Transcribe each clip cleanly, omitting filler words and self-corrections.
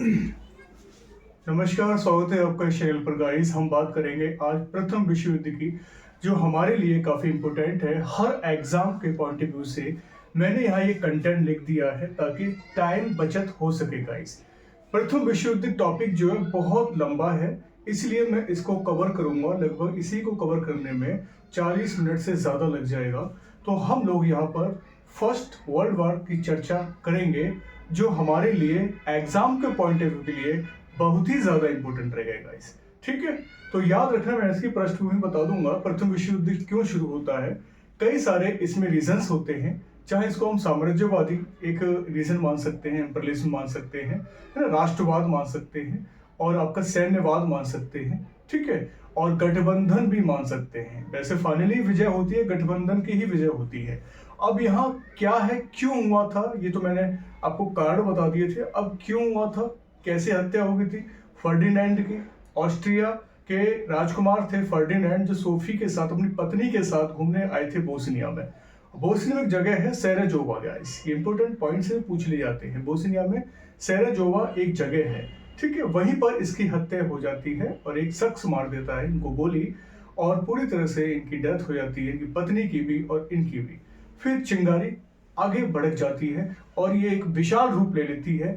नमस्कार, स्वागत है आपका इस चैनल पर गाइस। हम बात करेंगे आज प्रथम विश्व युद्ध की, जो हमारे लिए काफ़ी इम्पोर्टेंट है हर एग्जाम के पॉइंट ऑफ व्यू से। मैंने यहाँ ये कंटेंट लिख दिया है ताकि टाइम बचत हो सके गाइस। प्रथम विश्व युद्ध टॉपिक जो है बहुत लंबा है, इसलिए मैं इसको कवर करूंगा। लगभग इसी को कवर करने में 40 मिनट से ज़्यादा लग जाएगा। तो हम लोग यहाँ पर फर्स्ट वर्ल्ड वॉर की चर्चा करेंगे, जो हमारे लिए एग्जाम के पॉइंट ऑफ व्यू के लिए बहुत ही ज्यादा इंपॉर्टेंट रहेगा गाइस। ठीक है, तो याद रखना, मैं इसकी पृष्ठभूमि बता दूंगा प्रथम विश्व युद्ध क्यों शुरू होता है। कई सारे इसमें रीजंस होते हैं, चाहे इसको हम साम्राज्यवादी एक रीजन मान सकते हैं, एम्परलिज्म मान सकते हैं, है ना, राष्ट्रवाद मान सकते हैं, और आपका सैन्यवाद मान सकते हैं। ठीक है, और गठबंधन भी मान सकते हैं। वैसे फाइनली विजय होती है गठबंधन की ही विजय होती है। अब यहाँ क्या है, क्यों हुआ था, ये तो मैंने आपको कारण बता दिए थे। अब क्यों हुआ था, कैसे हत्या हो गई थी फर्डिनेंड की। ऑस्ट्रिया के राजकुमार थे फर्डिनेंड, जो सोफी के साथ, अपनी पत्नी के साथ घूमने आए थे बोस्निया में। बोस्निया में एक जगह है सेराजोवा गाइस, ये इंपॉर्टेंट पॉइंट से पूछ ले जाते हैं। बोस्निया में सेराजोवा एक जगह है, ठीक है, वहीं पर इसकी हत्या हो जाती है और एक शख्स मार देता है इनको गोली, और पूरी तरह से इनकी डेथ हो जाती है, इनकी पत्नी की भी और इनकी भी। फिर चिंगारी आगे बढ़ जाती है और ये एक विशाल रूप ले लेती है,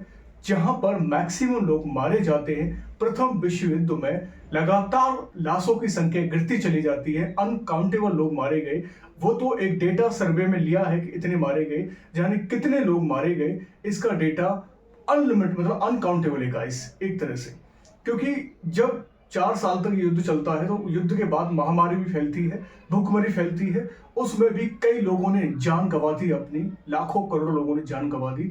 जहां पर मैक्सिमम लोग मारे जाते हैं। प्रथम विश्व युद्ध में लगातार लाशों की संख्या गिरती चली जाती है, अनकाउंटेबल लोग मारे गए। वो तो एक डेटा सर्वे में लिया है कि इतने मारे गए, यानी कितने लोग मारे गए, इसका डेटा अनलिमिटेड, मतलब अनकाउंटेबल है गाइस एक तरह से। क्योंकि जब 4 साल तक युद्ध चलता है तो युद्ध के बाद महामारी भी फैलती है, भूखमरी फैलती है, उसमें भी कई लोगों ने जान गंवा दी अपनी, लाखों करोड़ों लोगों ने जान गंवा दी।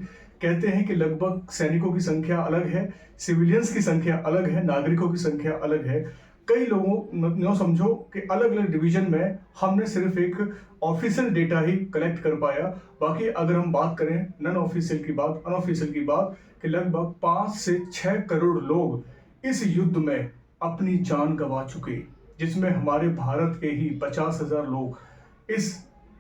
कहते हैं कि लगभग सैनिकों की संख्या अलग है, सिविलियंस की संख्या अलग है, नागरिकों की संख्या अलग है। कई लोगों नो समझो कि अलग अलग डिवीजन में हमने सिर्फ एक ऑफिशियल डेटा ही कलेक्ट कर पाया। बाकी अगर हम बात करें नॉन ऑफिशियल की बात, अनऑफिशियल की बात, कि लगभग 5 से 6 करोड़ लोग इस युद्ध में अपनी जान गंवा चुके, जिसमें हमारे भारत के ही 50,000 लोग इस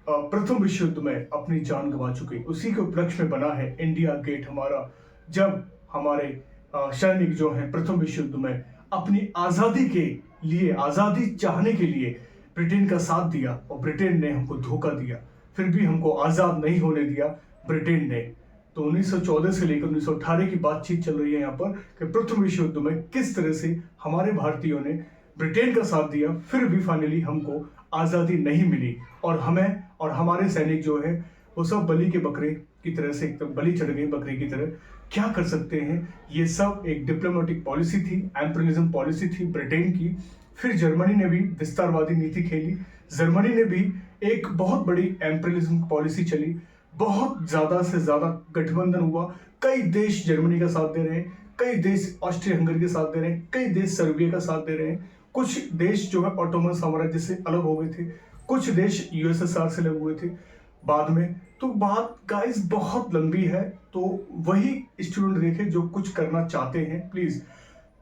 प्रथम विश्व युद्ध में अपनी जान गंवा चुके। उसी के उपलक्ष्य में बना है इंडिया गेट हमारा, जब हमारे सैनिक जो हैं प्रथम विश्व युद्ध में अपनी आज़ादी के लिए, आज़ादी चाहने के लिए ब्रिटेन का साथ दिया, और ब्रिटेन ने हमको धोखा दिया, फिर भी हमको आज़ाद नहीं होने दिया ब्रिटेन ने। तो 1914 से लेकर 1918 की बातचीत चल रही है यहाँ पर, कि प्रथम विश्व युद्ध में किस तरह से हमारे भारतीयों ने ब्रिटेन का साथ दिया, फिर भी फाइनली हमको आज़ादी नहीं मिली, और हमें और हमारे सैनिक जो है वो सब बलि के बकरे की तरह से, एकदम बलि चढ़ गई बकरे की तरह। क्या कर सकते हैं, ये सब एक डिप्लोमेटिक पॉलिसी थी, एम्परियलिज्म पॉलिसी थी ब्रिटेन की। फिर जर्मनी ने भी विस्तारवादी नीति खेली, जर्मनी ने भी एक बहुत बड़ी एम्परियलिज्म पॉलिसी चली, बहुत ज्यादा से ज्यादा गठबंधन हुआ। कई देश जर्मनी का साथ दे रहे हैं, कई देश ऑस्ट्रिया हंगरी का साथ दे रहे हैं, कई देश सर्बिया का साथ दे रहे हैं, कुछ देश जो है ऑटोमन साम्राज्य से अलग हो गए थे, कुछ देश यूएसएसआर से लगे हुए थे बाद में। तो बात गाइस बहुत लंबी है, तो वही स्टूडेंट देखे जो कुछ करना चाहते हैं, प्लीज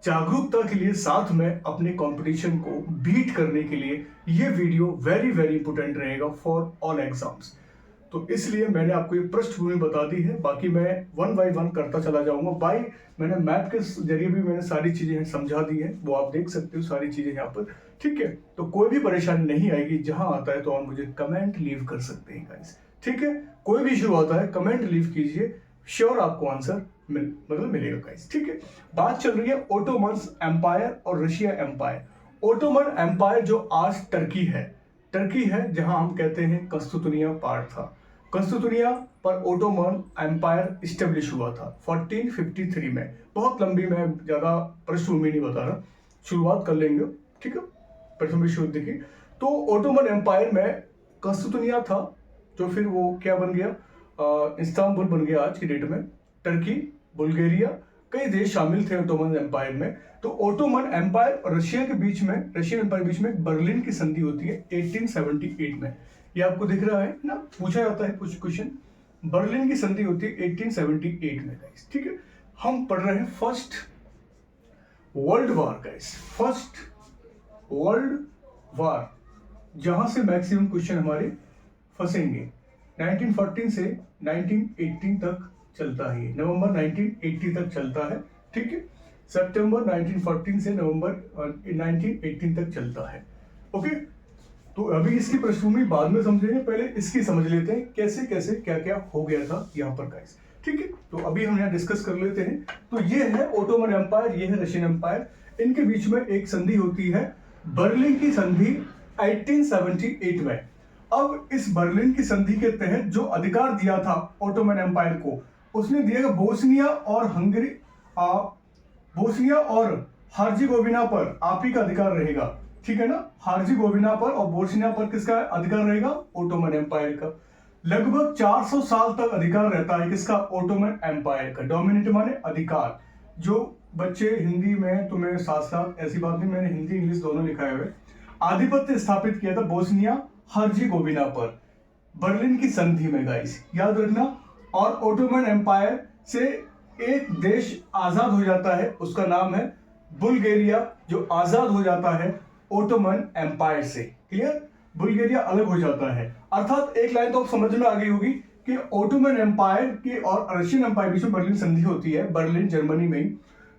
जागरूकता के लिए, साथ में अपने कंपटीशन को बीट करने के लिए ये वीडियो वेरी वेरी इंपोर्टेंट रहेगा फॉर ऑल एग्जाम्स। तो इसलिए मैंने आपको ये पृष्ठभूमि बता दी है, बाकी मैं वन बाय वन करता चला जाऊंगा। मैंने मैप के जरिए भी मैंने सारी चीजें समझा दी है, वो आप देख सकते हो सारी चीजें यहाँ पर। ठीक है, तो कोई भी परेशानी नहीं आएगी, जहां आता है तो आप मुझे कमेंट लीव कर सकते हैं गाइस। ठीक है, कोई भी इशू आता है कमेंट लीव कीजिए, श्योर आपको आंसर मिलेगा गाइस। ठीक है, बात चल रही है ओटोमन एम्पायर और रशिया एम्पायर। ओटोमन एम्पायर जो आज टर्की है, जहां हम कहते हैं कस्तुतनिया पार्ट था। कस्तुतनिया पर ओटोमन एम्पायर स्टेब्लिश हुआ था 1453 में। बहुत लंबी, मैं ज्यादा पृष्ठभूमि नहीं बता रहा, शुरुआत कर लेंगे। ठीक है, प्रथम विश्व युद्ध की। तो ओटोमन एम्पायर में कस्तुतनिया था, जो फिर वो क्या बन गया, इस्तांबुल बन गया आज की डेट में। टर्की, बुल्गारिया, कई देश शामिल थे ओटोमन एम्पायर में। तो ओटोमन एम्पायर और रशिया के बीच में, रशियन एम्पायर के बीच में बर्लिन की संधि होती है 1878 में। ये आपको दिख रहा है ना, पूछा जाता है कुछ क्वेश्चन। बर्लिन की संधि होती है 1878 में गाइस। ठीक है, हम पढ़ रहे हैं first world war guys, first world war, जहां से मैक्सिमम क्वेश्चन हमारे फंसेंगे। 1914 से 1918 तक चलता है, नवंबर 1980 तक चलता है ठीक है। सितंबर 1914 से नवंबर 1918 तक चलता है। ओके, तो अभी इसकी पृष्ठभूमि बाद में समझेंगे, पहले इसकी समझ लेते हैं कैसे कैसे क्या क्या हो गया था यहाँ पर गाइस। ठीक है, तो अभी हम यहाँ डिस्कस कर लेते हैं। तो ये है ओटोमन एम्पायर, ये है रशियन एम्पायर। इनके बीच में एक संधि होती है, बर्लिन की संधि 1878 में। अब इस बर्लिन की संधि के तहत जो अधिकार दिया था ओटोमन एम्पायर को, उसने दिया बोस्निया और हंगरी, बोस्निया और हर्जेगोविना पर आप ही का अधिकार रहेगा। ठीक है ना, हर्जेगोविना पर और बोस्निया पर किसका अधिकार रहेगा? ओटोमन एम्पायर का। लगभग 400 साल तक अधिकार रहता है किसका? ओटोमन एम्पायर का। डोमिनेट माने अधिकार। जो बच्चे हिंदी में तुम्हें साथ साथ, ऐसी बात नहीं, मैंने हिंदी इंग्लिश दोनों लिखा है। आधिपत्य स्थापित किया था बोस्निया हर्जेगोविना पर बर्लिन की संधि में गाइस, याद रखना। और ओटोमन एम्पायर से एक देश आजाद हो जाता है, उसका नाम है बुल्गारिया, जो आजाद हो जाता है ओटोमन एम्पायर से। क्लियर? बुल्गारिया अलग हो जाता है। अर्थात एक लाइन तो आप समझ में आ गई होगी कि ओटोमन एम्पायर की और रशियन एम्पायर बीच में बर्लिन संधि होती है, बर्लिन जर्मनी में ही।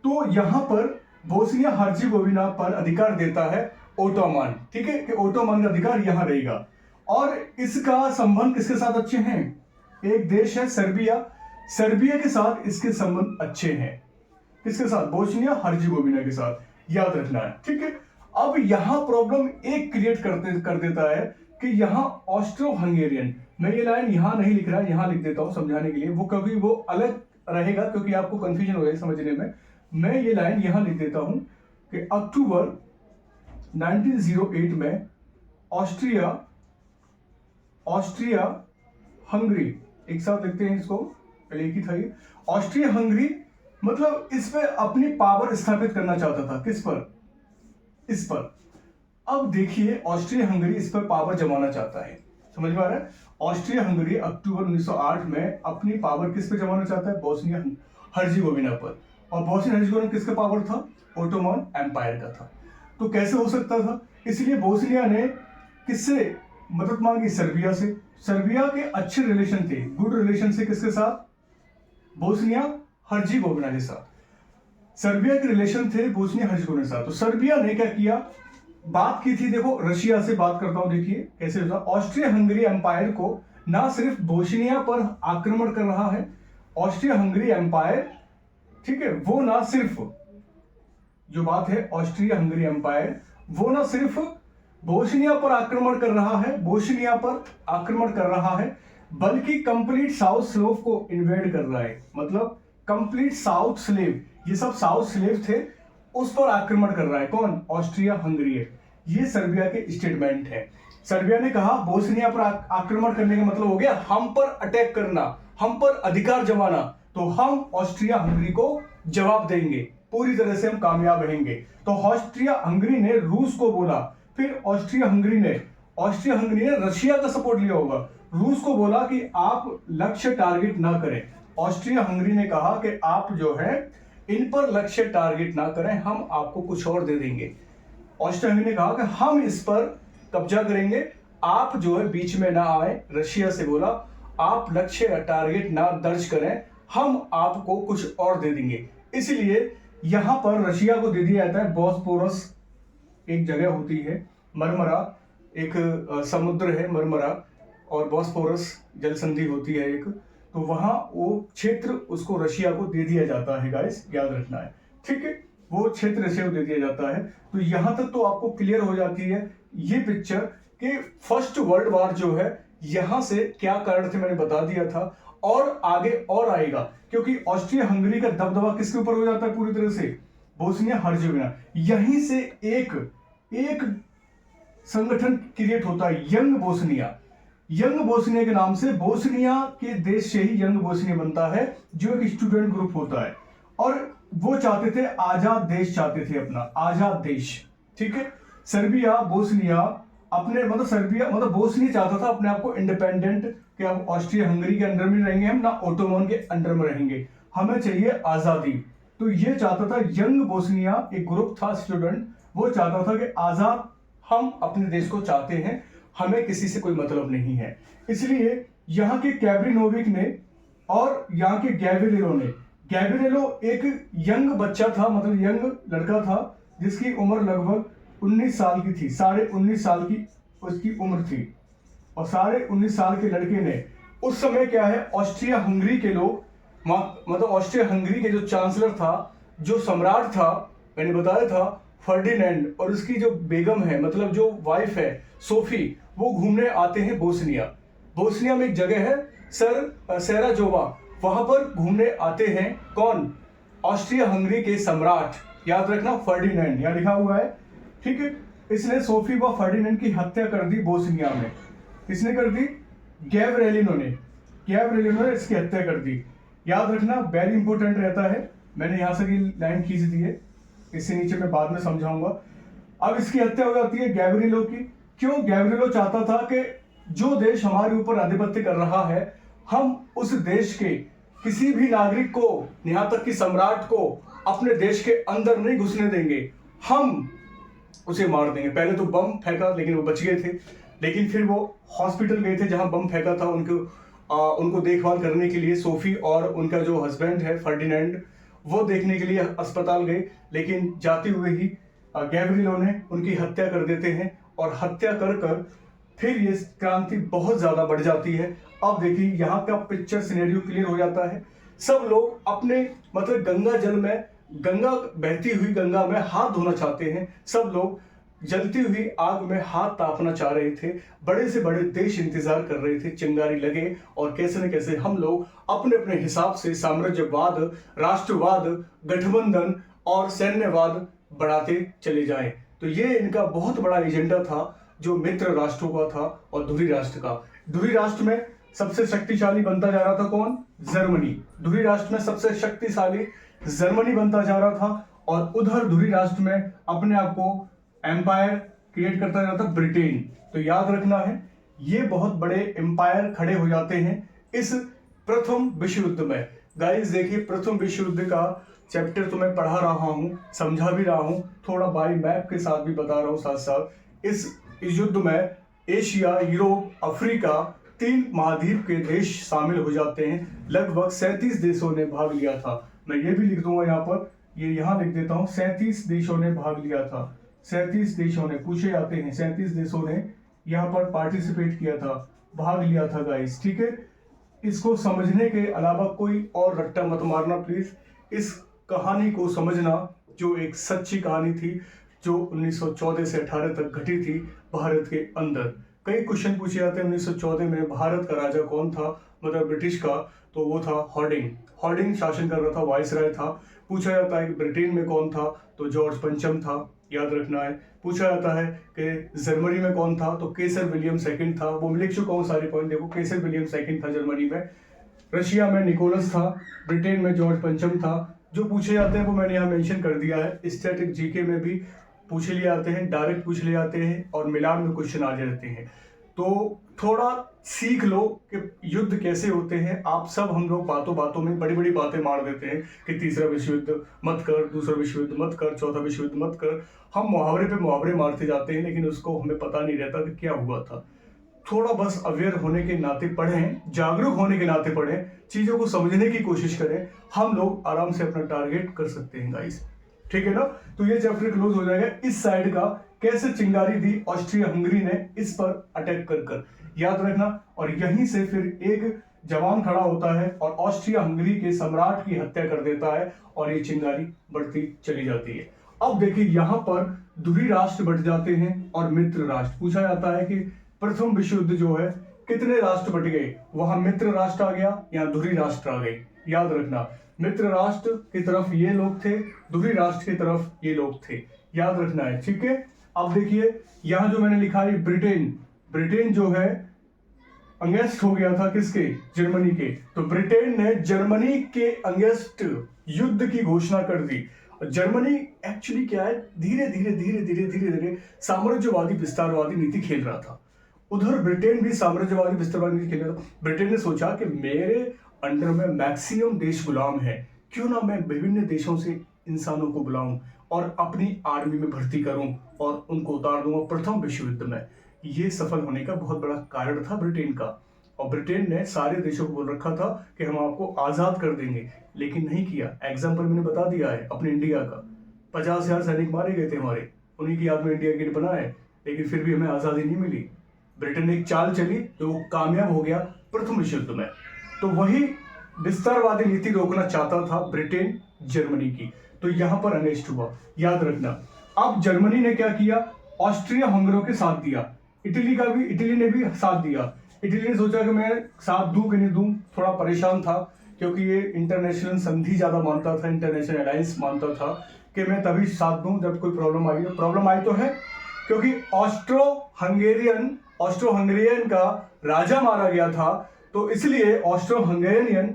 तो यहां पर बोस्निया हर्जेगोविना पर अधिकार देता है ओटोमन। ठीक है, कि ओटोमन का अधिकार यहां रहेगा। और इसका संबंध किसके साथ अच्छे हैं? एक देश है सर्बिया, सर्बिया के साथ इसके संबंध अच्छे हैं। किसके साथ? बोस्निया हर्जेगोविना के साथ, याद रखना है। ठीक है, अब यहां प्रॉब्लम एक क्रिएट कर देता है कि यहां ऑस्ट्रो हंगेरियन, मैं ये लाइन यहां नहीं लिख रहा, यहां लिख देता हूं समझाने के लिए, वो कभी वो अलग रहेगा क्योंकि आपको कंफ्यूजन हो जाएगा समझने में। मैं ये लाइन यहां लिख देता हूं कि अक्टूबर 1908 में ऑस्ट्रिया हंगरी, एक साथ लिखते हैं इसको, पहले एक ही था ये। ऑस्ट्रिया हंगरी मतलब इस पे अपनी पावर स्थापित करना चाहता था। किस पर? इस पर। अब देखिए, ऑस्ट्रिया हंगरी इस पर पावर जमाना चाहता है, समझ में आ रहा है? ऑस्ट्रिया हंगरी अक्टूबर 1908 में अपनी पावर किस पे जमाना चाहता है? बोस्निया हर्जेगोविना पर। और बोस्निया हर्जेगोविना किसका पावर था? ओटोमन एम्पायर का था। तो कैसे हो सकता था? इसलिए बोस्निया ने किससे मदद मांगी? सर्बिया से। सर्बिया के अच्छे रिलेशन थे, गुड रिलेशन से किसके साथ? बोस्निया हर्जेगोविना के साथ। सर्बिया के रिलेशन थे बोस्निया हर्जेगोविना के साथ। तो सर्बिया ने क्या किया? बात की थी, देखो रशिया से बात करता हूं, देखिए कैसे होता। ऑस्ट्रिया हंगरी एम्पायर को ना सिर्फ बोस्निया पर आक्रमण कर रहा है, ऑस्ट्रिया हंगरी एम्पायर, ठीक है, वो ना सिर्फ, जो बात है ऑस्ट्रिया हंगरी एम्पायर, वो ना सिर्फ बोस्निया पर आक्रमण कर रहा है, बोस्निया पर आक्रमण कर रहा है, बल्कि कंप्लीट साउथ स्लोव को इन्वेड कर रहा है। मतलब कंप्लीट साउथ स्लेव, ये सब साउथ स्लेव थे, उस पर आक्रमण कर रहा है। कौन? ऑस्ट्रिया हंगरी है। ये सर्बिया के स्टेटमेंट है। सर्बिया ने कहा बोस्निया पर आक्रमण करने का मतलब हो गया हम पर अटैक करना, हम पर अधिकार जमाना, तो हम ऑस्ट्रिया हंगरी को जवाब देंगे, पूरी तरह से हम कामयाब रहेंगे। तो ऑस्ट्रिया हंगरी ने रूस को बोला, फिर ऑस्ट्रिया हंगरी ने रशिया का सपोर्ट लिया होगा, रूस को बोला कि आप लक्ष्य टारगेट ना करें। ऑस्ट्रिया हंगरी ने कहा कि आप जो है इन पर लक्ष्य टारगेट ना करें, हम आपको कुछ और दे देंगे। ऑस्ट्रिया हंगरी ने कहा कि हम इस पर कब्जा करेंगे, आप जो है बीच में ना आए। रशिया से बोला आप लक्ष्य टारगेट ना दर्ज करें, हम आपको कुछ और दे देंगे। इसलिए यहां पर रशिया को दे दिया जाता है बॉस्पोरस, एक जगह होती है, मरमरा, एक समुद्र है मरमरा, और बॉस्पोरस जल संधि होती है एक, तो वहां वो क्षेत्र उसको रशिया को दे दिया जाता है गाइस, याद रखना है। ठीक है, वो क्षेत्र रशिया को दे दिया जाता है। तो यहां तक तो आपको क्लियर हो जाती है ये पिक्चर कि फर्स्ट वर्ल्ड वॉर जो है यहां से क्या कारण थे मैंने बता दिया था, और आगे और आएगा, क्योंकि ऑस्ट्रिया हंगरी का दबदबा किसके ऊपर हो जाता है पूरी तरह से? Bosnia Herzegovina. यहीं से एक संगठन क्रिएट होता है, यंग बोस्निया। यंग बोस्निया के नाम से, बोस्निया के देश से ही यंग बोस्निया बनता है, जो एक स्टूडेंट ग्रुप होता है। और वो चाहते थे आजाद देश, चाहते थे अपना आजाद देश। ठीक है, सर्बिया बोस्निया अपने, मतलब सर्बिया मतलब बोस्निया चाहता था अपने आप को इंडिपेंडेंट, कि हम ऑस्ट्रिया हंगरी के अंडर में रहेंगे, हम ना ओटोमन के अंडर में रहेंगे, हमें चाहिए आजादी। तो ये चाहता था यंग बोस्निया, एक ग्रुप था स्टूडेंट, वो चाहता था कि आजाद हम अपने देश को चाहते हैं, हमें किसी से कोई मतलब नहीं है। इसलिए यहाँ के कैब्रिनोविक ने और यहाँ के गैब्रिएलो एक यंग बच्चा था, मतलब यंग लड़का था, जिसकी उम्र लगभग 19 साल की थी। 19.5 साल की उसकी उम्र थी। और 19.5 साल के लड़के ने उस समय क्या है, ऑस्ट्रिया हंगरी के लोग, मतलब ऑस्ट्रिया हंगरी के जो चांसलर था, जो सम्राट था, मैंने बताया था फर्डिनेंड, और उसकी जो बेगम है, मतलब जो वाइफ है सोफी, वो घूमने आते हैं बोस्निया। बोस्निया में एक जगह है सेराजोवा, वहां पर घूमने आते हैं कौन? ऑस्ट्रिया हंगरी के सम्राट, याद रखना फर्डिनेंड, यहां लिखा हुआ है, ठीक है। इसने सोफी व फर्डिनेंड की हत्या कर दी बोस्निया में। किसने कर दी? गैब्रिएलो ने इसकी हत्या कर दी। याद रखना, वेरी इंपॉर्टेंट रहता है। मैंने यहां से लाइन खींच दी है, इससे नीचे मैं बाद में समझाऊंगा। अब इसकी हत्या हो जाती है गैब्रिएलो की। क्यों? गैब्रिएलो चाहता था कि जो देश हमारे ऊपर आधिपत्य कर रहा है, हम उस देश के किसी भी नागरिक को, यहां तक कि सम्राट को, अपने देश के अंदर नहीं घुसने देंगे, हम उसे मार देंगे। पहले तो बम फेंका, लेकिन वो बच गए थे। लेकिन फिर वो हॉस्पिटल गए थे जहां बम फेंका था, उनको देखभाल करने के लिए। सोफी और उनका जो हस्बैंड है फर्डिनेंड, वो देखने के लिए अस्पताल गए, लेकिन जाते हुए ही गैब्रिएलो ने उनकी हत्या कर देते हैं। और हत्या कर कर फिर ये क्रांति बहुत ज्यादा बढ़ जाती है। अब देखिए यहाँ का पिक्चर सिनेरियो क्लियर हो जाता है। सब लोग अपने, मतलब गंगा जल में, गंगा बहती हुई गंगा में हाथ धोना चाहते हैं। सब लोग जलती हुई आग में हाथ तापना चाह रहे थे। बड़े से बड़े देश इंतजार कर रहे थे चिंगारी लगे, और कैसे न कैसे हम लोग अपने अपने हिसाब से साम्राज्यवाद, राष्ट्रवाद, गठबंधन और सैन्यवाद बढ़ाते चले जाएं। तो ये इनका बहुत बड़ा एजेंडा था, जो मित्र राष्ट्रों का था और धुरी राष्ट्र का। धुरी राष्ट्र में सबसे शक्तिशाली बनता जा रहा था कौन? जर्मनी। धुरी राष्ट्र में सबसे शक्तिशाली जर्मनी बनता जा रहा था, और उधर धुरी राष्ट्र में अपने आप को एम्पायर क्रिएट करता जाता ब्रिटेन। तो याद रखना है, ये बहुत बड़े एम्पायर खड़े हो जाते हैं इस प्रथम विश्व युद्ध में। गाइस देखिए, प्रथम विश्व युद्ध का चैप्टर तो मैं पढ़ा रहा हूं, समझा भी रहा हूं, थोड़ा बाई मैप के साथ भी बता रहा हूं साथ साथ। इस युद्ध में एशिया, यूरोप, अफ्रीका, 3 महाद्वीप के देश शामिल हो जाते हैं। लगभग 37 देशों ने भाग लिया था। मैं ये भी लिख दूंगा यहाँ पर, ये यहाँ लिख देता हूँ, 37 देशों ने भाग लिया था। 37 देशों ने, पूछे जाते हैं, 37 देशों ने यहाँ पर पार्टिसिपेट किया था, भाग लिया था गाइस, ठीक है। इसको समझने के अलावा कोई और रट्टा मत मारना प्लीज। इस कहानी को समझना, जो एक सच्ची कहानी थी, जो 1914 से 18 तक घटी थी भारत के अंदर। कई क्वेश्चन पूछे जाते हैं 1914 में भारत का राजा कौन था, मतलब ब्रिटिश का, तो वो था हॉर्डिंग। हॉर्डिंग शासन कर रहा था, वाइसराय था। पूछा जाता है कि ब्रिटेन में कौन था, तो जॉर्ज पंचम था, याद रखना है। पूछा जाता है कि जर्मनी में कौन था, तो केसर विलियम सेकंड था। वो लिख चुका हूँ सारे पॉइंट, देखो, केसर विलियम सेकंड था जर्मनी में। रशिया में निकोलस था, ब्रिटेन में जॉर्ज पंचम था। जो पूछे जाते हैं वो मैंने यहाँ मेंशन कर दिया है। स्टैटिक जीके में भी पूछे लिए आते हैं, डायरेक्ट पूछ लिए जाते हैं, और मिलान में क्वेश्चन आ जाते हैं। तो थोड़ा सीख लो कि युद्ध कैसे होते हैं। आप सब, हम लोग बातों बातों में बड़ी बड़ी बातें मार देते हैं कि तीसरा विश्व युद्ध मत कर, दूसरा विश्व युद्ध मत कर, चौथा विश्व युद्ध मत कर। हम मुहावरे पे मुहावरे मारते जाते हैं, लेकिन उसको हमें पता नहीं रहता कि क्या हुआ था। थोड़ा बस अवेयर होने के नाते पढ़ें, जागरूक होने के नाते पढ़ें, चीजों को समझने की कोशिश करें। हम लोग आराम से अपना टारगेट कर सकते हैं गाइस, ठीक है ना। तो ये चैप्टर क्लोज हो जाएगा। इस साइड का कैसे चिंगारी दी ऑस्ट्रिया हंगरी ने इस पर अटैक कर कर, याद रखना। और यहीं से फिर एक जवान खड़ा होता है और ऑस्ट्रिया हंगरी के सम्राट की हत्या कर देता है, और ये चिंगारी बढ़ती चली जाती है। अब देखिए, यहाँ पर धुरी राष्ट्र बढ़ जाते हैं और मित्र राष्ट्र। पूछा जाता है कि प्रथम विश्व युद्ध जो है, कितने राष्ट्र बट गए? वहां मित्र राष्ट्र आ गया, यहाँ धुरी राष्ट्र आ गए। याद रखना, मित्र राष्ट्र की तरफ ये लोग थे, धुरी राष्ट्र की तरफ ये लोग थे, याद रखना है, ठीक है। अब देखिए, यहाँ जो मैंने लिखा है ब्रिटेन जो है अंगेस्ट हो गया था किसके? जर्मनी के। तो ब्रिटेन ने जर्मनी के अंगेस्ट युद्ध की घोषणा कर दी। जर्मनी एक्चुअली क्या है, धीरे धीरे साम्राज्यवादी विस्तारवादी नीति खेल रहा था। उधर ब्रिटेन भी साम्राज्यवादी विस्तारवादी नीति खेल रहा था। ब्रिटेन ने सोचा कि मेरे अंडर में मैक्सिमम देश गुलाम है, क्यों ना मैं विभिन्न देशों से इंसानों को बुलाऊं और अपनी आर्मी में भर्ती करूं और उनको उतार दूंगा प्रथम विश्व युद्ध में। ये सफल होने का बहुत बड़ा कारण था ब्रिटेन का। और ब्रिटेन ने सारे देशों को बोल रखा था कि हम आपको आजाद कर देंगे, लेकिन नहीं किया। एग्जाम्पल मैंने बता दिया है अपने इंडिया का, 50,000 सैनिक मारे गए थे हमारे, उन्हीं की याद में इंडिया गेट बना है, लेकिन फिर भी हमें आजादी नहीं मिली। ब्रिटेन ने एक चाल चली तो वो कामयाब हो गया प्रथम विश्व युद्ध में। तो वही विस्तारवादी नीति रोकना चाहता था ब्रिटेन जर्मनी की, तो यहां पर अनरेस्ट हुआ, याद रखना। अब जर्मनी ने क्या किया, ऑस्ट्रिया हंगरी के साथ दिया, इटली ने भी साथ दिया। इटली ने सोचा कि मैं साथ दूं कि नहीं दूं, थोड़ा परेशान था क्योंकि ये इंटरनेशनल संधि ज्यादा मानता था, इंटरनेशनल अलायंस मानता था कि मैं तभी साथ दूं जब कोई प्रॉब्लम आई। प्रॉब्लम आई तो है क्योंकि ऑस्ट्रो हंगेरियन का राजा मारा गया था, तो इसलिए ऑस्ट्रो हंगेरियन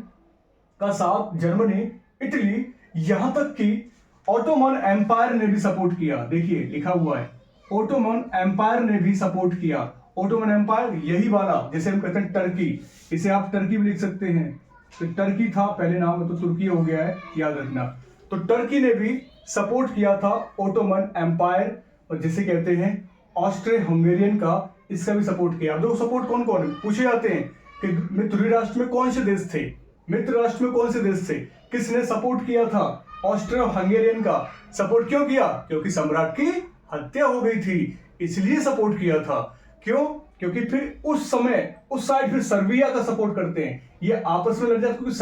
का साथ जर्मनी, इटली, यहां तक कि ऑटोमन एम्पायर ने भी सपोर्ट किया। देखिए लिखा हुआ है, ऑटोमन एम्पायर ने भी सपोर्ट किया। ऑटोमन एम्पायर यही वाला जिसे हम कहते हैं टर्की, इसे आप टर्की भी लिख सकते हैं। तो टर्की था पहले नाम में, तो तुर्की हो गया है, याद रखना। तो टर्की ने भी सपोर्ट किया था ऑटोमन एम्पायर, और जिसे कहते हैं ऑस्ट्रो हंगेरियन का, इसका भी सपोर्ट किया। अब देखो सपोर्ट कौन कौन पूछे जाते हैं कि मित्र राष्ट्र में कौन से देश थे, मित्र राष्ट्र में कौन से देश थे, किसने सपोर्ट किया था ऑस्ट्रो हंगेरियन का। सपोर्ट क्यों किया, क्योंकि सम्राट की हत्या हो गई थी, इसलिए सपोर्ट किया था। क्यों, क्योंकि फिर उस समय उस साइड फिर सर्बिया का सपोर्ट करते हैं, ये आपस में लड़ जाते, क्योंकि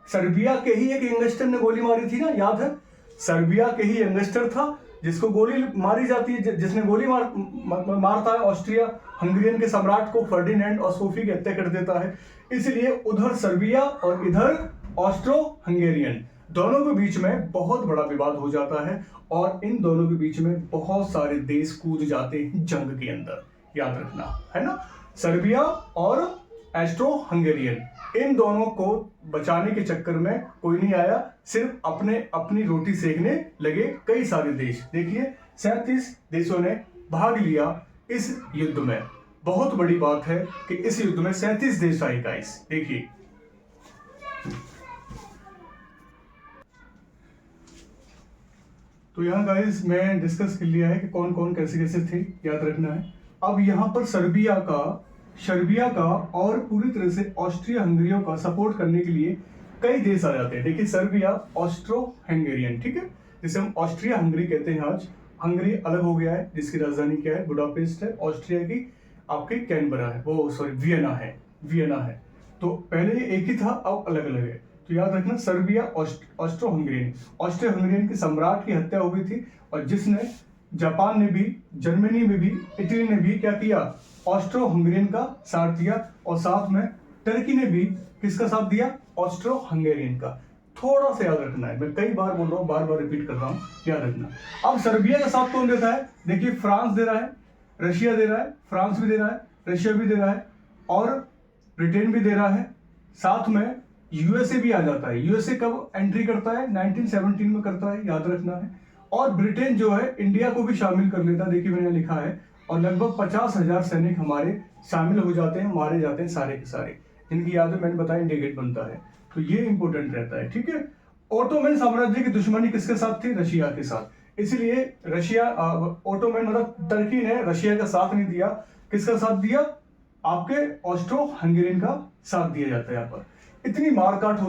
सर्बिया के ही एक यंगस्टर ने गोली मारी थी ना, याद है। सर्बिया के ही यंगस्टर था जिसको गोली मारी जाती है, जिसने गोली मारता है ऑस्ट्रिया हंगेरियन के सम्राट को, फर्डिनेंड और सोफी की हत्या कर देता है। इसलिए उधर सर्बिया और इधर ऑस्ट्रो हंगेरियन, दोनों के बीच में बहुत बड़ा विवाद हो जाता है और इन दोनों के बीच में बहुत सारे देश कूद जाते हैं जंग के अंदर, याद रखना है ना। सर्बिया और ऑस्ट्रो हंगेरियन, इन दोनों को बचाने के चक्कर में कोई नहीं आया, सिर्फ अपनी रोटी सेकने लगे कई सारे देश। देखिए 37 देशों ने भाग लिया इस युद्ध में। बहुत बड़ी बात है कि इस युद्ध में 37 देश आए गाइस। देखिए तो यहाँ गाइस मैं डिस्कस कर लिया है कि कौन कौन कैसे कैसे थे, याद रखना है। अब यहाँ पर सर्बिया का और पूरी तरह से ऑस्ट्रिया हंगेरियों का सपोर्ट करने के लिए कई देश आ जाते हैं। देखिए सर्बिया, ऑस्ट्रो हंगेरियन, ठीक है, जिसे हम ऑस्ट्रिया हंगरी कहते हैं। आज हंगरी अलग हो गया है, जिसकी राजधानी क्या है, बुडापेस्ट है। ऑस्ट्रिया की आपकी कैनबरा है, वो सॉरी वियना है। तो पहले ये एक ही था, अब अलग अलग है। तो याद रखना सर्बिया, ऑस्ट्रो हंगेरियन के सम्राट की हत्या हो गई थी, और जिसने जापान ने भी, जर्मनी में भी, इटली ने भी क्या किया, ऑस्ट्रो हंगेरियन का साथ दिया, और साथ में टर्की ने भी किसका साथ दिया, ऑस्ट्रो हंगेरियन का। थोड़ा सा याद रखना है, मैं कई बार बोल रहा हूँ, बार बार रिपीट कर रहा हूँ, याद रखना। अब सर्बिया का साथ कौन देता है, देखिए फ्रांस दे रहा है, रशिया दे रहा है, फ्रांस भी दे रहा है, रशिया भी दे रहा है, और ब्रिटेन भी दे रहा है। साथ में यूएसए भी आ जाता है। यूएसए कब एंट्री करता है, 1917 में करता है, याद रखना है। और ब्रिटेन जो है इंडिया को भी शामिल कर लेता है, देखिए मैंने लिखा है, और लगभग 50,000 सैनिक हमारे शामिल हो जाते हैं, मारे जाते हैं सारे के सारे, जिनकी यादें मैंने बताया इंडिया गेट बनता है। तो ये इंपॉर्टेंट रहता है, ठीक है। ओटोमन साम्राज्य की दुश्मनी किसके साथ थी, रशिया के साथ, इसलिए रशिया, ओटोमन मतलब टर्की ने रशिया का साथ नहीं दिया, किसका साथ दिया, आपके ऑस्ट्रो हंगेरियन का साथ दिया जाता है। यहाँ पर इतनी मारकाट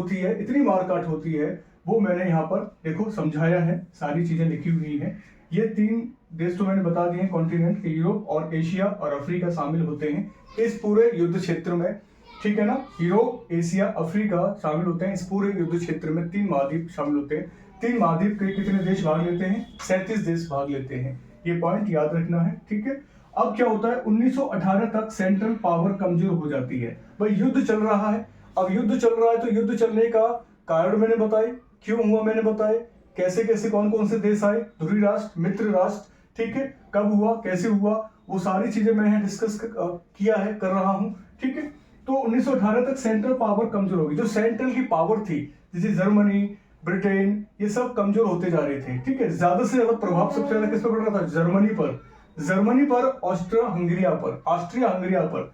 होती है, वो मैंने यहाँ पर देखो समझाया है, सारी चीजें लिखी हुई हैं। ये 3 देश तो मैंने बता दिए हैं, कॉन्टिनेंट के, यूरोप और एशिया और अफ्रीका शामिल होते हैं इस पूरे युद्ध क्षेत्र में, ठीक है ना। यूरोप, एशिया, अफ्रीका शामिल होते हैं इस पूरे युद्ध क्षेत्र में। 3 महाद्वीप शामिल होते हैं। 3 महाद्वीप के कितने देश भाग लेते हैं, 37 देश भाग लेते हैं। ये पॉइंट याद रखना है, ठीक है। अब क्या होता है, 1918 तक सेंट्रल पावर कमजोर हो जाती है। भाई युद्ध चल रहा है, अब युद्ध चल रहा है तो युद्ध चलने का कारण मैंने बताए, क्यों हुआ मैंने बताए, कैसे कैसे कौन कौन से देश आए, ध्रुवी राष्ट्र, मित्र राष्ट्र, ठीक है, कब हुआ, कैसे हुआ, वो सारी चीजें मैं यहाँ डिस्कस किया है, कर रहा हूँ, ठीक है। तो 1918 तक सेंट्रल पावर कमजोर होगी। जो सेंट्रल की पावर थी, जैसे जर्मनी, ब्रिटेन, ये सब कमजोर होते जा रहे थे, ठीक है। ज्यादा से ज्यादा प्रभाव सबसे ज्यादा किस पर पड़ रहा था, जर्मनी पर, ऑस्ट्रिया हंगेरिया पर,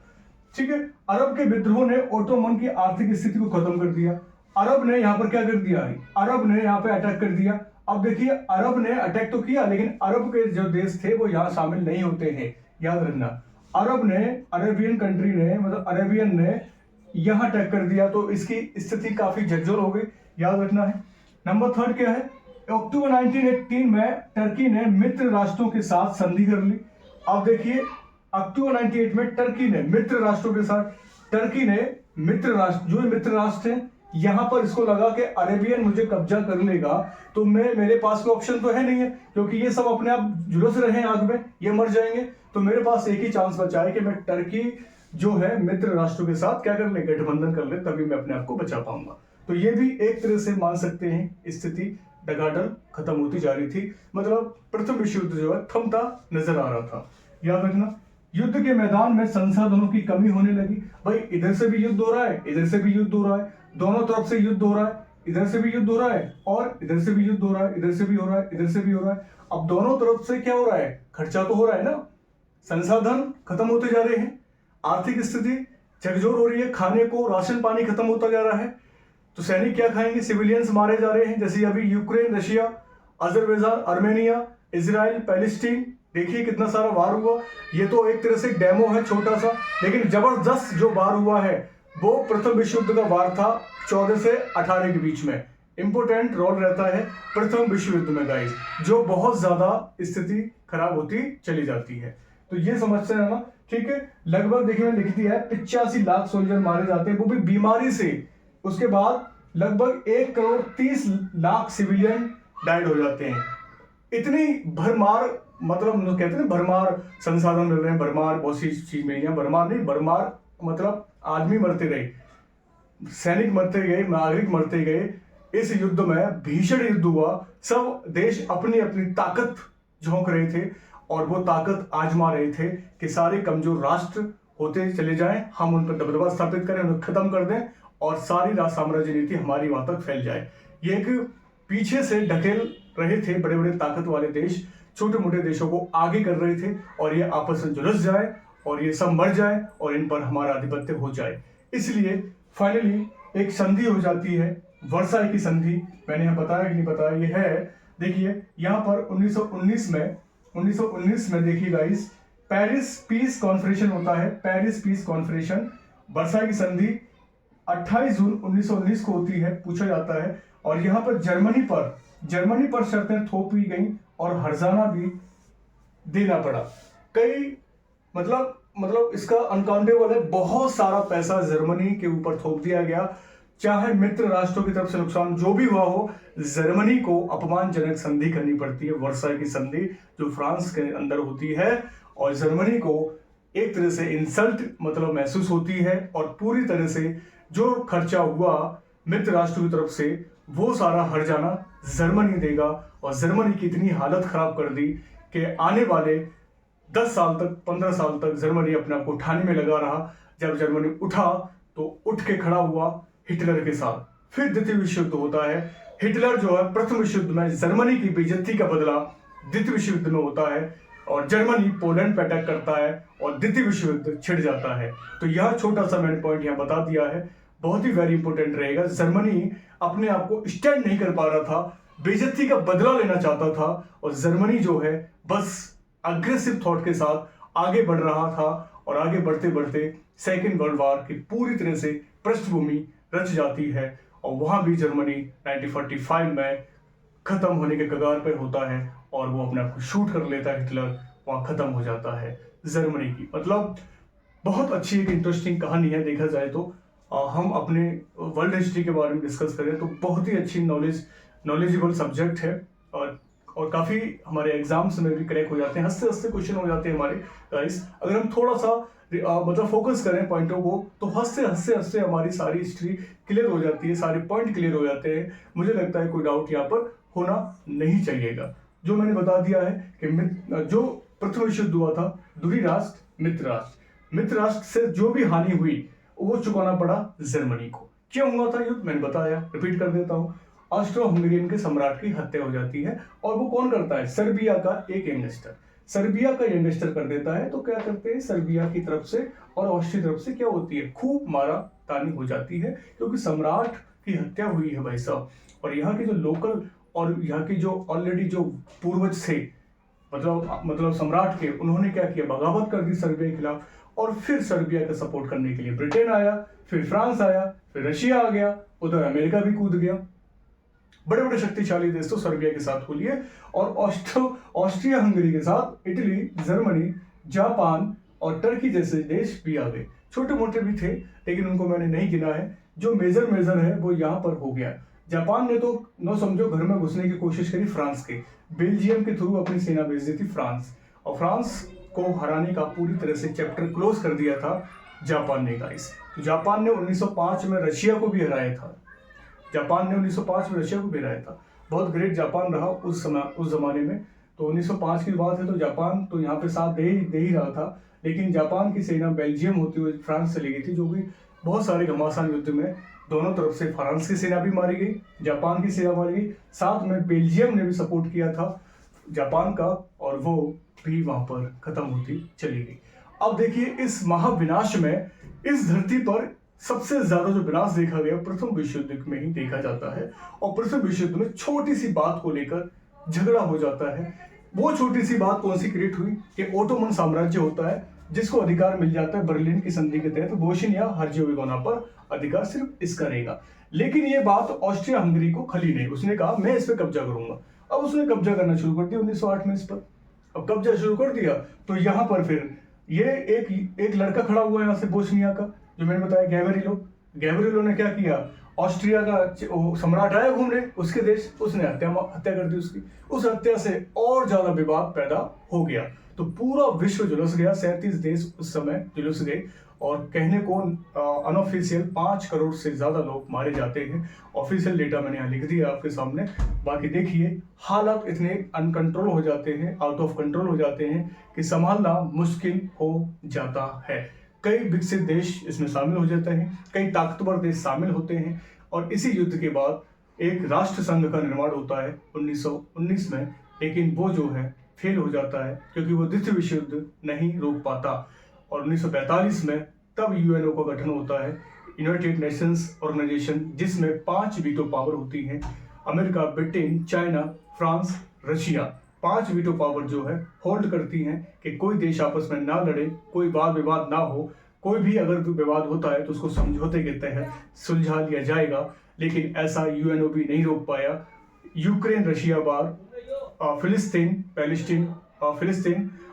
ठीक है। अरब के विद्रोह ने ओटोमन की आर्थिक स्थिति को खत्म कर दिया। अरब ने यहाँ पर क्या कर दिया, अरब ने यहाँ पे अटैक कर दिया। अब देखिए अरब ने अटैक तो किया, लेकिन अरब के जो देश थे वो यहाँ शामिल नहीं होते हैं, याद रखना। अरेबियन कंट्री ने, मतलब अरेबियन ने यहाँ अटैक कर दिया, तो इसकी स्थिति काफी झकझोर हो गई, याद रखना है। नंबर थर्ड क्या है, अक्टूबर 1918 में टर्की ने मित्र राष्ट्रों के साथ संधि कर ली। अब देखिए, अक्टूबर 98 में टर्की ने मित्र राष्ट्रों के साथ, टर्की ने मित्र राष्ट्र, जो मित्र राष्ट्र हैं, यहां पर इसको लगा कि अरेबियन मुझे कब्जा कर लेगा, तो मेरे पास कोई ऑप्शन तो है नहीं है, क्योंकि ये सब अपने आप झुलस रहे हैं आग में, ये मर जाएंगे, तो मेरे पास एक ही चांस बचा है कि मैं टर्की जो है मित्र राष्ट्रों के साथ क्या कर ले, गठबंधन कर ले, तभी मैं अपने आप को बचा पाऊंगा। तो ये भी एक तरह से मान सकते हैं स्थिति डगाडल खत्म होती जा रही थी, मतलब प्रथम विश्व युद्ध जो है थमता नजर आ रहा था। याद रखना, युद्ध के मैदान में संसाधनों की कमी होने लगी। भाई इधर से भी युद्ध हो रहा है, इधर से भी युद्ध हो रहा है, दोनों तरफ से युद्ध हो रहा है, इधर से भी युद्ध हो रहा है और इधर से भी युद्ध हो रहा है, इधर से भी हो रहा है, इधर से भी हो रहा है। अब दोनों तरफ से क्या हो रहा है, खर्चा तो हो रहा है ना, संसाधन खत्म होते जा रहे हैं, आर्थिक स्थिति झकझोर हो रही है, खाने को राशन पानी खत्म होता जा रहा है, तो सैनिक क्या खाएंगे, सिविलियंस मारे जा रहे हैं, जैसे अभी Ukraine, Russia, Azerbaijan, Armenia, Israel, Palestine, देखिए कितना सारा वार हुआ। ये तो एक तरह से डेमो है छोटा सा, लेकिन जबरदस्त जो वार हुआ है वो प्रथम विश्व युद्ध का वार था 14 से 18 के बीच में। इंपोर्टेंट रोल रहता है प्रथम विश्व युद्ध में गाइस, जो बहुत ज्यादा स्थिति खराब होती चली जाती है, तो ये समझते हैं ना, ठीक है। लगभग देखिए मैंने लिख दिया है 85 लाख सोल्जर मारे जाते हैं, वो भी बीमारी से। उसके बाद लगभग 1 करोड़ 30 लाख सिविलियन डाइड हो जाते हैं। इतनी भरमार, मतलब कहते हैं भरमार संसाधन मिल रहे हैं, भरमार बहुत सी चीज मिली है, भरमार नहीं, भरमार मतलब आदमी मरते गए, सैनिक मरते गए, नागरिक मरते गए। इस युद्ध में भीषण युद्ध हुआ, सब देश अपनी अपनी ताकत झोंक रहे थे और वो ताकत आजमा रहे थे कि सारे कमजोर राष्ट्र होते चले जाएं, हम उन पर दबदबा स्थापित करें, उन्हें खत्म कर दें और सारी राज साम्राज्य नीति हमारी वहां तक फैल जाए। ये एक पीछे से ढकेल रहे थे बड़े बड़े ताकत वाले देश, छोटे मोटे देशों को आगे कर रहे थे, और ये आपस में झुलस जाए और ये सब मर जाए और इन पर हमारा आधिपत्य हो जाए। इसलिए फाइनली एक संधि हो जाती है, वर्साई की संधि। मैंने यहाँ बताया कि नहीं बताया, ये है, देखिए यहाँ पर 1919 में देखिए गाइस, पेरिस पीस कॉन्फ्रेंशन होता है, पेरिस पीस कॉन्फ्रेंशन। वर्साई की संधि 28 जून 1919 को होती है, पूछा जाता है, और यहाँ पर जर्मनी पर शर्तें थोपी गई और हर्जाना भी देना पड़ा। कई मतलब इसका अनकाउंटेबल है, बहुत सारा पैसा जर्मनी के ऊपर थोप दिया गया। चाहे मित्र राष्ट्रों की तरफ से नुकसान जो भी हुआ हो, जर्मनी को अपमानजनक संधि करनी पड़ती है, वर्साई की संधि, जो फ्रांस के अंदर होती है, और जर्मनी को एक तरह से इंसल्ट मतलब महसूस होती है, और पूरी तरह से जो खर्चा हुआ मित्र राष्ट्रों की तरफ से वो सारा हर्जाना जर्मनी देगा। और जर्मनी की इतनी हालत खराब कर दी कि आने वाले 10 साल तक, 15 साल तक जर्मनी अपने आप को उठाने में लगा रहा। जब जर्मनी उठा तो उठ के खड़ा हुआ हिटलर के साथ, फिर द्वितीय विश्व युद्ध होता है। हिटलर जो है प्रथम विश्व युद्ध में जर्मनी की बेइज्जती का बदला द्वितीय विश्व युद्ध में होता है, और जर्मनी पोलैंड पर अटैक करता है और द्वितीय विश्व युद्ध छिड़ जाता है। तो यह छोटा सा मैंने पॉइंट यहाँ बता दिया है, बहुत ही वेरी इंपोर्टेंट रहेगा। जर्मनी अपने आप को स्टैंड नहीं कर पा रहा था, बेइज्जती का बदला लेना चाहता था, और जर्मनी जो है बस अग्रेसिव थॉट के साथ आगे बढ़ रहा था, और आगे बढ़ते बढ़ते सेकेंड वर्ल्ड वॉर की पूरी तरह से पृष्ठभूमि रच जाती है, और वहां भी जर्मनी 1945 में खत्म होने के कगार पर होता है, और वो अपने आप को शूट कर लेता है, हिटलर वहां खत्म हो जाता है जर्मनी की। मतलब बहुत अच्छी एक इंटरेस्टिंग कहानी है, देखा जाए तो। हम अपने वर्ल्ड हिस्ट्री के बारे में डिस्कस करें तो बहुत ही अच्छी नॉलेजेबल सब्जेक्ट है, और काफ़ी हमारे एग्जाम्स में भी क्रैक हो जाते हैं, हंसते हंसते क्वेश्चन हो जाते हैं हमारे गाइस। अगर हम थोड़ा सा मतलब फोकस करें पॉइंटों को, तो हंसते हंसते हंसते हमारी सारी हिस्ट्री क्लियर हो जाती है, सारे पॉइंट क्लियर हो जाते हैं। मुझे लगता है कोई डाउट यहाँ पर होना नहीं चाहिएगा। जो मैंने बता दिया है कि जो प्रथम विश्व युद्ध हुआ था, दूरी राष्ट्र मित्र राष्ट्र से जो भी हानि हुई वो चुकाना पड़ा जर्मनी को। क्यों हुआ था युद्ध, मैंने बताया, रिपीट कर देता हूं। ऑस्ट्रो हंगेरियन के सम्राट की हत्या हो जाती है, और वो कौन करता है, सर्बिया का एक यंगस्टर, सर्बिया का यंगस्टर कर देता है। तो क्या करते हैं, सर्बिया की तरफ से और ऑस्ट्रिया की तरफ से क्या होती है, खूब मारा तानी हो जाती है, क्योंकि सम्राट की हत्या हुई है भाई साहब। और यहाँ के जो लोकल और यहाँ की जो ऑलरेडी जो पूर्वज थे, मतलब सम्राट के, उन्होंने क्या किया, बगावत कर दी सर्बिया के खिलाफ, और फिर सर्बिया का सपोर्ट करने के लिए ब्रिटेन आया, फिर फ्रांस आया, फिर रशिया आ गया, उधर अमेरिका भी कूद गया। बड़े बड़े शक्तिशाली देश तो सर्बिया के साथ हो लिए, और ऑस्ट्रिया हंगरी के साथ इटली, जर्मनी, जापान और टर्की जैसे देश भी आ गए। छोटे मोटे भी थे लेकिन उनको मैंने नहीं गिना है। जो मेजर है वो यहाँ पर हो गया। जापान ने तो नो समझो घर में घुसने की कोशिश करी फ्रांस के, बेल्जियम के थ्रू अपनी सेना भेज दी थी फ्रांस, और फ्रांस को हराने का पूरी तरह से चैप्टर क्लोज कर दिया था जापान ने गाइस। तो जापान ने 1905 में रशिया को भी हराया था। जापान ने 1905 में रशिया को भी हराया था। बहुत ग्रेट जापान रहा उस जमाने में। तो 1905 की बात है, तो जापान तो यहाँ पे साथ दे ही रहा था, लेकिन जापान की सेना बेल्जियम होती हुई फ्रांस चली गई थी, जो भी बहुत सारे घमासान युद्ध में दोनों तरफ से फ्रांस की सेना भी मारी गई, जापान की सेना मारी गई, साथ में बेल्जियम ने भी सपोर्ट किया था जापान का, और वो भी वहां पर खत्म होती चली गई। अब देखिए, इस महाविनाश में इस धरती पर सबसे ज्यादा जो विनाश देखा गया प्रथम विश्व युद्ध में ही देखा जाता है, और प्रथम विश्व युद्ध में छोटी सी बात को लेकर झगड़ा हो जाता है। वो छोटी सी बात कौन सी क्रिएट हुई कि ओटोमन साम्राज्य होता है जिसको अधिकार मिल जाता है बर्लिन की संधि के तहत बोस्निया हर्जेगोविना पर अधिकार सिर्फ इसका रहेगा। लेकिन ये बात ऑस्ट्रिया हंगरी को खली नहीं, उसने कहा मैं इस पर कब्जा करूंगा। अब उसने कब्जा करना शुरू कर दिया 1908 में इस पर। अब कब्जा शुरू कर दिया तो यहाँ पर फिर ये एक लड़का खड़ा हुआ है यहाँ से बोस्निया का, जो मैंने बताया गैवरिलो ने क्या किया, ऑस्ट्रिया का सम्राट आया घूमने उसके देश, उसने हत्या कर दी उसकी। उस हत्या से और ज्यादा विवाद पैदा हो गया, तो पूरा विश्व झुलस गया। 37 देश उस समय झुलस गए, और कहने को अनऑफिशियल 5 करोड़ से ज्यादा लोग मारे जाते हैं। ऑफिशियल डेटा मैंने यहाँ लिख दिया आपके सामने, बाकी देखिए हालात इतने अनकंट्रोल हो जाते हैं, आउट ऑफ कंट्रोल हो जाते हैं कि संभालना मुश्किल हो जाता है। कई विकसित देश इसमें शामिल हो जाते हैं, कई ताकतवर देश शामिल होते हैं, और इसी युद्ध के बाद एक राष्ट्र संघ का निर्माण होता है 1919 में, लेकिन वो जो है फेल हो जाता है क्योंकि वो द्वितीय विश्व युद्ध नहीं रोक पाता। और 1945 में तब यूएनओ का गठन होता है, यूनाइटेड नेशंस ऑर्गेनाइजेशन, जिसमें 5 वीटो पावर होती हैं। America, Britain, China, France, Russia 5 veto power जो है होल्ड करती हैं कि कोई देश आपस में ना लड़े, कोई वाद विवाद ना हो, कोई भी अगर विवाद होता है तो उसको समझौते के तहत सुलझा लिया जाएगा। लेकिन ऐसा यूएनओ भी नहीं रोक पाया। यूक्रेन रशिया वार, फिलिस्तीन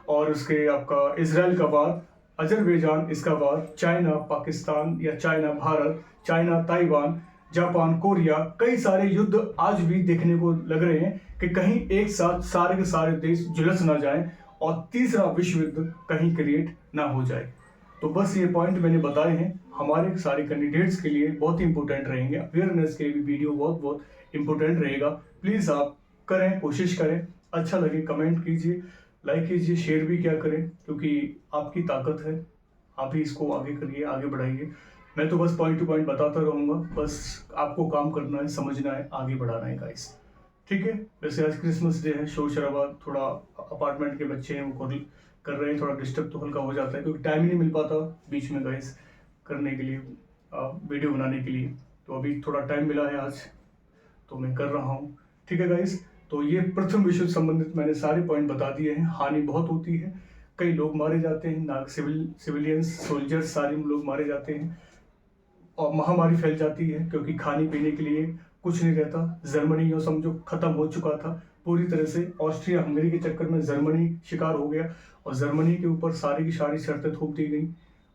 और उसके आपका इजराइल का वार, अजरबैजान इसका वार, चाइना पाकिस्तान या China Bharat, China Taiwan, Japan Korea, कई सारे युद्ध आज भी देखने को लग रहे हैं कि कहीं एक साथ सारे के सारे देश झुलस ना जाएं और तीसरा विश्व युद्ध कहीं क्रिएट ना हो जाए। तो बस ये पॉइंट मैंने बताए हैं, हमारे सारे कैंडिडेट्स के लिए बहुत ही इंपॉर्टेंट रहेंगे, अवेयरनेस के लिए भी वीडियो बहुत इंपॉर्टेंट रहेगा। प्लीज़ आप करें, कोशिश करें, अच्छा लगे कमेंट कीजिए, लाइक कीजिए, शेयर भी क्या करें, क्योंकि आपकी ताकत है, आप ही इसको आगे करिए, आगे बढ़ाइए। मैं तो बस पॉइंट टू पॉइंट बताता रहूँगा, बस आपको काम करना है, समझना है, आगे बढ़ाना है गाइस। ठीक है। वैसे आज क्रिसमस डे है, शोर शराबा थोड़ा अपार्टमेंट के बच्चे हैं वो कर रहे हैं, थोड़ा डिस्टर्ब तो हल्का हो जाता है क्योंकि टाइम ही नहीं मिल पाता बीच में गाइस करने के लिए, वीडियो बनाने के लिए। तो अभी थोड़ा टाइम मिला है आज, तो मैं कर रहा हूँ। ठीक है गाइस, तो ये प्रथम विश्व युद्ध संबंधित मैंने सारे पॉइंट बता दिए हैं। हानि बहुत होती है, कई लोग मारे जाते हैं, सिविलियंस, सोल्जर्स सारे लोग मारे जाते हैं, और महामारी फैल जाती है क्योंकि खाने पीने के लिए कुछ नहीं रहता। जर्मनी यो समझो खत्म हो चुका था पूरी तरह से। ऑस्ट्रिया हंगरी के चक्कर में जर्मनी शिकार हो गया, और जर्मनी के ऊपर सारी की सारी शर्तें थोप दी गई,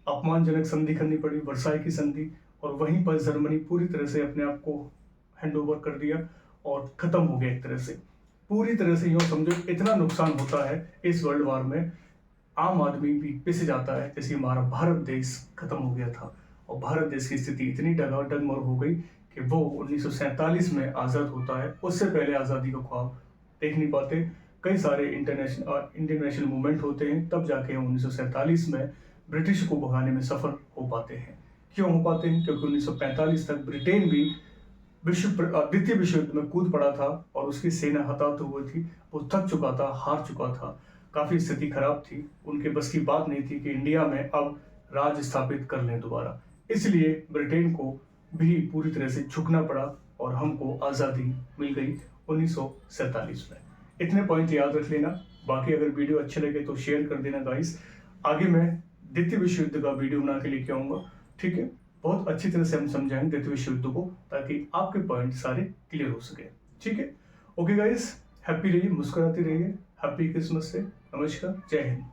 अपमानजनक संधि करनी पड़ी, वर्साई की संधि, और वहीं पर जर्मनी पूरी तरह से अपने आप को हैंड ओवर कर दिया और खत्म हो गया एक तरह से। पूरी तरह से यूँ समझो इतना नुकसान होता है इस वर्ल्ड वार में, आम आदमी भी पिस जाता है जैसे हमारा भारत देश खत्म हो गया था। और भारत देश की स्थिति इतनी डगमग हो गई कि वो 1947 में आज़ाद होता है, उससे पहले आज़ादी का ख्वाब देख नहीं पाते। कई सारे इंडियन नेशनल मूवमेंट होते हैं, तब जाके 1947 में ब्रिटिश को भगाने में सफल हो पाते हैं। क्यों हो पाते हैं? क्योंकि 1945 तक ब्रिटेन भी द्वितीय विश्व युद्ध में कूद पड़ा था और उसकी सेना हताहत हुई थी, वो थक चुका था, हार चुका था, काफ़ी स्थिति खराब थी, उनके बस की बात नहीं थी कि इंडिया में अब राज स्थापित कर लें दोबारा। इसलिए ब्रिटेन को भी पूरी तरह से झुकना पड़ा और हमको आज़ादी मिल गई 1947 में। इतने पॉइंट याद रख लेना। बाकी अगर वीडियो अच्छे लगे तो शेयर कर देना गाइस। आगे मैं द्वितीय विश्व युद्ध का वीडियो बना के लेके आऊंगा, ठीक है। बहुत अच्छी तरह से हम समझाएंगे द्वितीय विश्व युद्ध को, ताकि आपके पॉइंट सारे क्लियर हो सके, ठीक है। ओके गाइस, हैप्पी रहिए, मुस्कुराते रहिए, हैप्पी क्रिसमस से, नमस्कार, जय हिंद।